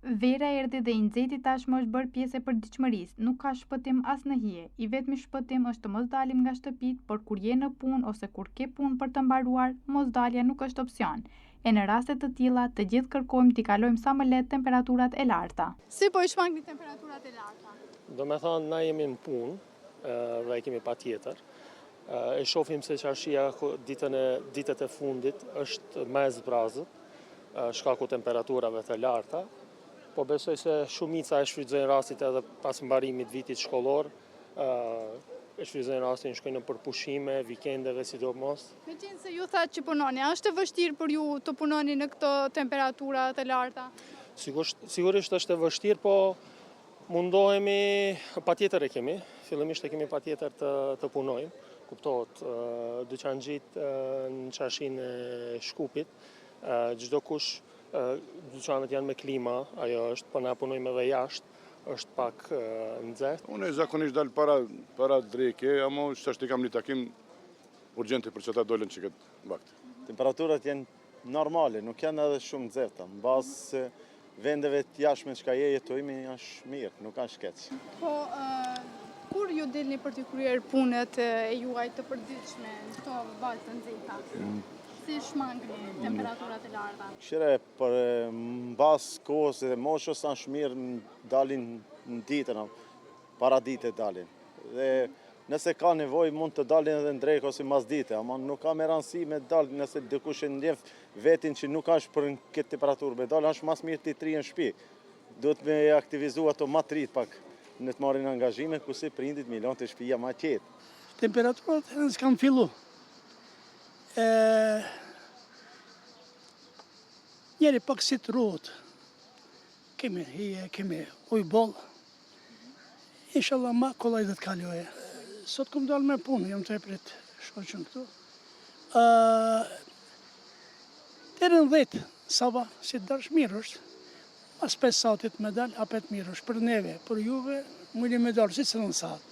Vera erdhi dhe i nxehti tashmë është bërë pjesë e përditshmërisë, nuk ka shpëtim as në hije. I vetmi shpëtim është të mos dalim nga shtëpitë, por kur je në punë ose kur ke punë për të mbaruar, mosdalja nuk është opsion. E në raste të tilla, të gjithë kërkojmë t'i kalojmë sa më lehtë temperaturat e larta. Si po i shmangni temperaturat e larta? Do me thonë, na jemi në punë dhe e kemi patjetër. E shohim se qarshia ditët e fundit është më e zbrazët, shkaku temperaturave të larta, po besoj se shumica e shfrytëzojnë rastit edhe pas mbarimit vitit shkollor, e shfrytëzojnë rastin shkojnë në përpushime, vikendeve sidomos. Meqense ju thatë që punoni, a është e vështirë për ju të punoni në këto temperatura të larta? Sigurisht është e vështirë, po mundohemi, patjetër e kemi, fillimisht e kemi patjetër të punojmë, kuptohet, dyqanxhit në qarshinë e Shkupit, çdo kush, dyqanet janë me klima, ajo është, po na punojmë edhe jashtë, është pak nxehtë. Unë zakonisht dal para dreke, ama çfarë kam një takim urgjente për çata dolën që këtë vakt. Temperaturat janë normale, nuk janë edhe shumë nxehta, mbas vendeve të jashtme që jetojmë është mirë, nuk kanë shkeq. Po, kur ju dilni për të kryer punët e juaj të përditshme në këto valë të nxehta? Si shmangni temperaturat e larta? Këshire, për mbas kohës dhe moshës është mirë dalin në ditën, para dite dalin. Dhe nëse ka nevojë mund të dalin edhe në drekë ose mas dite, ama nuk ka me rëndësi me dalin nëse dikush e ndjef vetin që nuk është për këtë temperaturë, me dalin është mas mirë të i tri në shtëpi. Duhet me aktivizu ato ma trit pak në të marrin angazhime, kurse prindit milion të shtëpia ma qetë. Temperaturat e s'kan fillu. Njeri pak si të ruhet. Kemi hije, kemi ujboll. Inshallah ma kollaj dhe të kaljoje. Sot kom dalë me punë, jam të e prit shoqën këtu. Deri në 10 sabah, si të darsh mirë është. Pas 5 satit me dalë, apet mirë është. Për neve, për juve, mujni me dalë, si që në saat.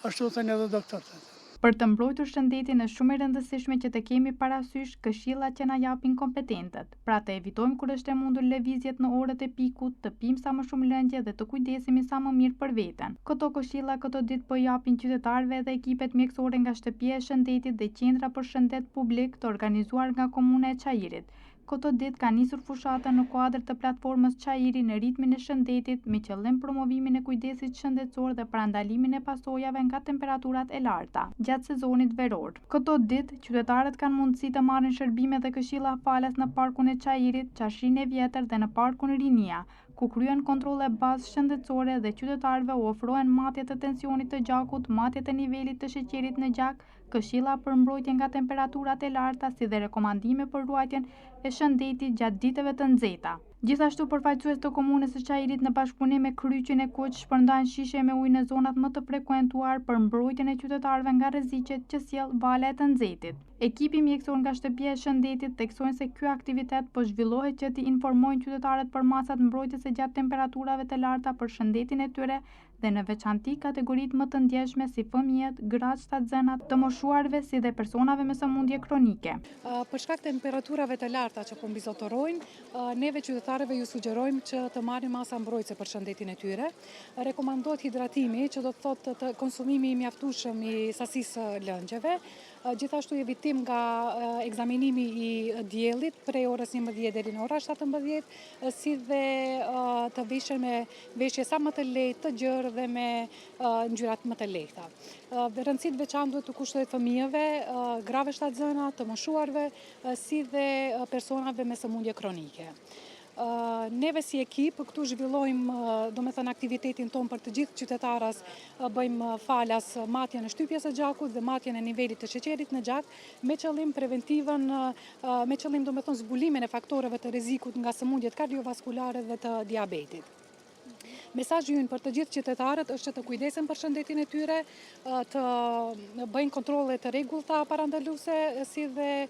Ashtu të thënë edhe doktorët. Për të mbrojtur shëndetin është shumë e rëndësishme që të kemi parasysh këshillat që na japin kompetentët. Pra të evitojmë kur është e mundur lëvizjet në orët e pikut, të pimë sa më shumë lëngje dhe të kujdesemi sa më mirë për veten. Këto këshilla këto ditë po japin qytetarëve dhe ekipet mjekësore nga shtëpia e shëndetit dhe qendra për shëndet publik të organizuar nga komuna e Çajirit. Këto ditë ka nisur fushata në kuadër të platformës Çajiri në ritmin e shëndetit me qëllim promovimin e kujdesit shëndetësor dhe parandalimin e pasojave nga temperaturat e larta gjatë sezonit veror. Këto ditë qytetarët kanë mundësi të marrin shërbime dhe këshilla falas në parkun e Çajirit, qarshinë e vjetër dhe në parkun Rinia, ku kryen kontrolle bazë shëndetësore dhe qytetarëve u ofrohen matje të tensionit të gjakut, matje të nivelit të sheqerit në gjak, këshilla për mbrojtje nga temperaturat e larta si dhe rekomandime për ruajtjen e shëndetit gjatë ditëve të nxehta. Gjithashtu përfaqësues të komunës së Çajirit në bashkëpunim me kryqin e Kuq shpërndajnë shishe me ujë në zonat më të frekuentuar për mbrojtjen e qytetarëve nga rreziqet që sjell vala e të nxehtit. Ekipi mjekësor nga shtëpia e shëndetit theksojnë se ky aktivitet po zhvillohet që t'i informojnë qytetarët për masat mbrojtëse gjatë temperaturave të larta për shëndetin e tyre dhe në veçanti kategoritë më të ndjeshme si fëmijët, gratë, shtatzënat, të moshuarve si dhe personave me sëmundje kronike. Për shkak të temperaturave të larta që po mbizotërojnë, neve qytetarëve ju sugjerojmë që të marrin masa mbrojtëse për shëndetin e tyre. Rekomandohet hidratimi, që do të thotë të konsumimi i mjaftueshëm i sasisë lëngjeve. Gjithashtu evitim nga ekzaminimi i diellit prej orës 11 deri në ora 17, si dhe të veshjen me veshje sa më të lehtë, të gjerë dhe me ngjyrat më të lehta. Rëndësi të veçantë duhet të kushtohet fëmijëve, grave shtatzëna, të moshuarve, si dhe personave me sëmundje kronike. Neve si ekip këtu zhvillojmë aktivitetin ton për të gjithë qytetaras, bëjmë falas matjen e shtypjes së gjakut dhe matjen e nivelit të sheqerit në gjak me qëllim preventivën, me qëllim zbulimin e faktoreve të rrezikut nga sëmundjet kardiovaskulare dhe të diabetit. Mesazhi ynë për të gjithë qytetarët është që të kujdesen për shëndetin e tyre, të bëjnë kontrolle të rregullta parandaluese, si dhe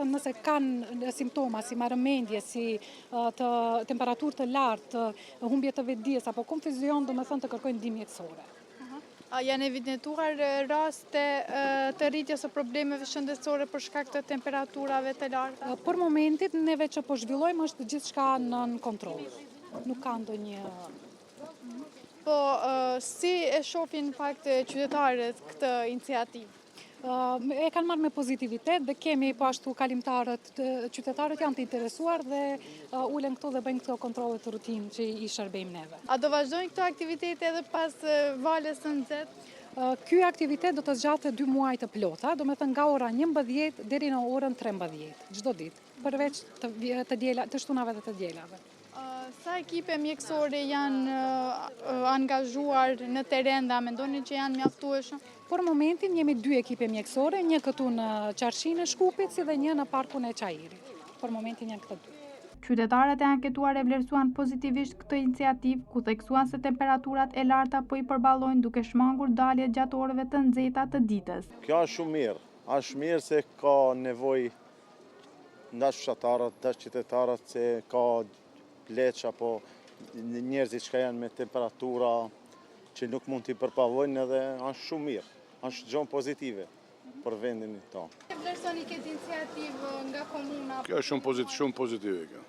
nëse kanë simptoma si marrëmendje, si të temperaturë të lartë, humbje të vetdijes apo konfuzion, të kërkojnë ndihmë mjekësore. A janë evidentuar raste të rritjes së problemeve shëndetësore për shkak të temperaturave të larta? Për momentit, neve që po zhvillojmë është gjithçka nën kontroll. Nuk ka ndonjë. Po, si e shohin në fakt qytetarët këtë iniciativë? E kanë marrë me pozitivitet dhe kemi po ashtu kalimtarët, qytetarët janë të interesuar dhe ulen këtu dhe bëjnë këto kontrole të rutinë që i shërbejmë neve. A do vazhdojnë këto aktivitete edhe pas valës së nxehtë? Ky aktivitet do të zgjatet 2 muaj të plota, do me thënë nga ora 11 deri në orën 13, çdo ditë, përveç të shtunave dhe të dielave. Sa ekipe mjekësore janë angazhuar në teren dhe a mendoni që janë mjaftueshëm? Për momentin jemi 2 ekipe mjekësore, një këtu në Qarshinë e Shkupit si dhe një në Parkun e Çajirit. Për momentin janë këto 2. Qytetarët e anketuar e vlerësuan pozitivisht këtë iniciativë, ku theksuan se temperaturat e larta po i përballojnë duke shmangur dalje gjatë orëve të nxehta të ditës. Kjo është shumë mirë. Është mirë se ka nevojë ndash fshatarët, ndash qytetarët, se ka pleq apo njerëzit që janë me temperatura që nuk mund t'i përpavojnë, edhe është shumë mirë. Është gjë pozitive për vendin tonë. E vlerësoni këtë iniciativë nga komuna? Kjo është shumë pozitive kjo.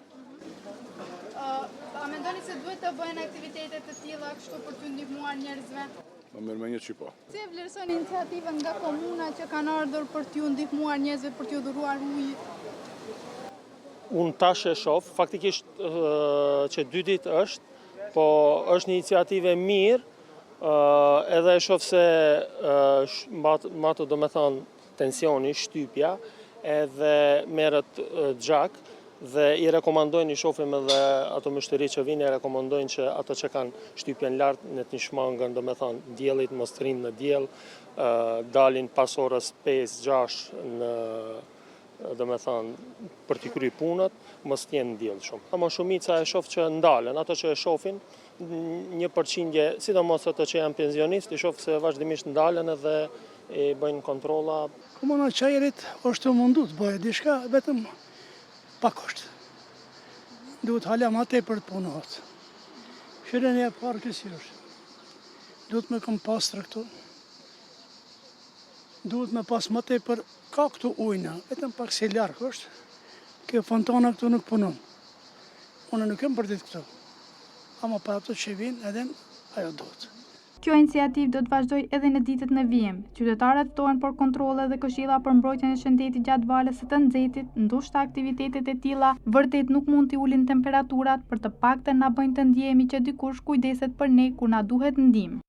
A mendoni se duhet të bëhen aktivitete të tilla kështu për t'u ndihmuar njerëzve? Ma merr me një qipa. Si e vlerësoni iniciativën nga komuna që kanë ardhur për t'u ndihmuar njerëzve, për t'u dhuruar ujë? Unë tash e shoh, faktikisht që 2 ditë është, po është një iniciativë e mirë, edhe e shoh se matë do me thonë tensioni, shtypja, edhe merret gjak, dhe i rekomandojnë, i shohim edhe ato mështeri që vinë, i rekomandojnë që ato që kanë shtypjen lartë në të shmangën, do me thonë diellit, mos të rinë në diell, dalin pas orës 5-6 në do me thonë, për t'i kry punët, mos t'jenë ndjellë shumë. Ama shumica e shoh që ndalen, ato që e shohin, 1%, sidomos ato që janë pensionistë, i shoh se vazhdimisht ndalen edhe i bëjnë kontrolla. Komuna e Çajirit është mundu të bëjë diçka vetëm pa kusht. Duhet hala më tepër të punohet. Shërenia e parë kësaj është. Duhet me kompostë këtu. Duhet me pas më tepër, ka këtu ujna, vetëm pak si larkë është, kjo fontana këtu nuk punon. Unë nuk kem për ditë këtu, ama për ato që vinë edhe ajo duhet. Kjo iniciativë do të vazhdojë edhe në ditët në vijim. Qytetarët ftohen për kontrolle dhe këshilla për mbrojtjen e shëndetit gjatë valës së të nxehtit, ndoshta aktivitetet e tilla vërtet nuk mund t'i ulin temperaturat, për të paktën na bëjnë të ndjehemi që dikush kujdeset për ne kur na duhet ndihmë.